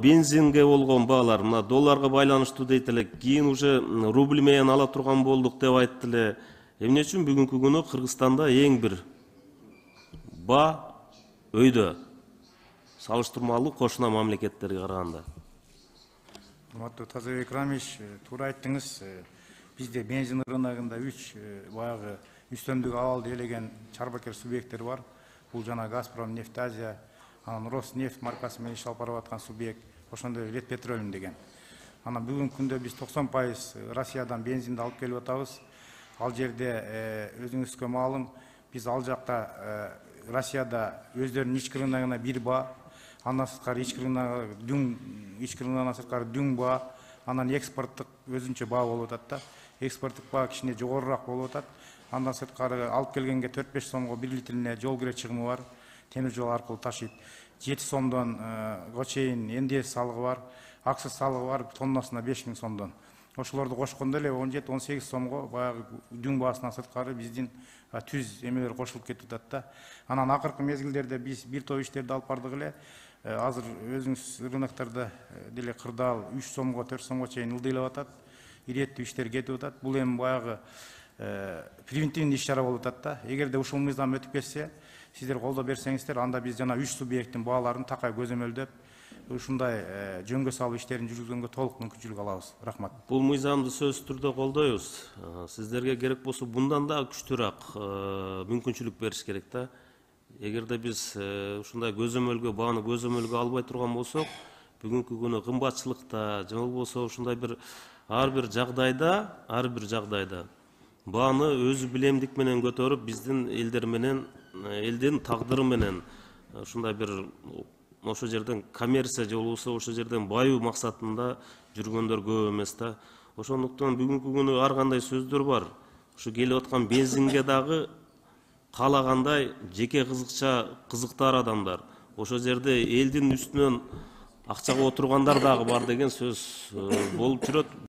Бензинге болгон баалар мына долларга байланыштуу дейт эле, кийин уже рубль менен ала турган болдук деп айтты эле. Эмне үчүн бүгүнкү күнү Кыргызстанда эң бир баа өйдө салыштырмалуу кошуна мамлекеттерге караганда? Урматтуу Тазабек Рамич, туура айттыңыз. Бизде бензин рыногунда 3 баягы үстөмдүк абалды ээлеген чарбакер субъекттер бар. Бул жана Газпром, Нефть-Азия, анан Роснефть маркасы менен иш алып барып аткан субъект, ошондой Лет Петролиум деген. Анан бүгүнкү күндө биз 90% Россиядан бензинди алып келип атабыз. Ал жерде өзүңүзгө маалым, биз ал жакта Россияда өздөрүнүн ички рыногуна бир баа, андан сырткары ички рыногунан сырткары дүң баа, анан экспорттук өзүнчө баа болуп атат да. Экспорттук баа кичине жогорураак болуп атат. Андан сырткары алып келгенге 4-5 сомго 1 литрине жол кире чыгымы бар. Темир жол аркылуу ташыйт. 7 сомдон чейин НДС салыгы бар, акциз салыгы бар, тоннасына 5000 сомдон. Ошолорду кошкондо эле 17-18 сомго баягы дүң баасынан сырткары биздин түз эмелер кошулуп кетип атат да. Анан акыркы мезгилдерде биз бир топ иштерди алып бардык эле. Азыр өзүңүз рыноктарда деле кырдаал 3 сомго 4 сомго чейин ылдыйлап атат. Иреттүү иштер кетип атат. Бул эми баягы превентивный иш-чара болуп атат да. Эгерде ушул мыйзам өтүп кетсе, сиздер колдоо берсеңиздер, анда биз жана 3 субъекттин бааларын такай көзөмөлдөп, ушундай жөнгө салуу иштерин жүргүзгөнгө толук мүмкүнчүлүк алабыз. Рахмат. Бул мыйзамды сөзсүз түрдө колдойбуз. Сиздерге керек болсо bundan да күчтүүрөөк мүмкүнчүлүк бериш керек да. Эгерде биз ушундай көзөмөлгө, бааны көзөмөлгө албай турган болсок, бүгүнкү күнү кымбатчылыкта же болбосо ушундай бир ар бир жагдайда бааны өзү билемдик менен көтөрүп, биздин элдер менен, элдин тагдыры менен ушундай бир ошо жерден коммерция же болбосо ошо жерден баюу максатында жүргөндөр көп эмес да. Ошондуктан бүгүнкү күнү ар кандай сөздөр бар. Ушу келип аткан бензинге дагы каалагандай жеке кызыктар адамдар, ошо жерде элдин үстүнөн акчага отургандар дагы бар деген сөз болуп жүрөт.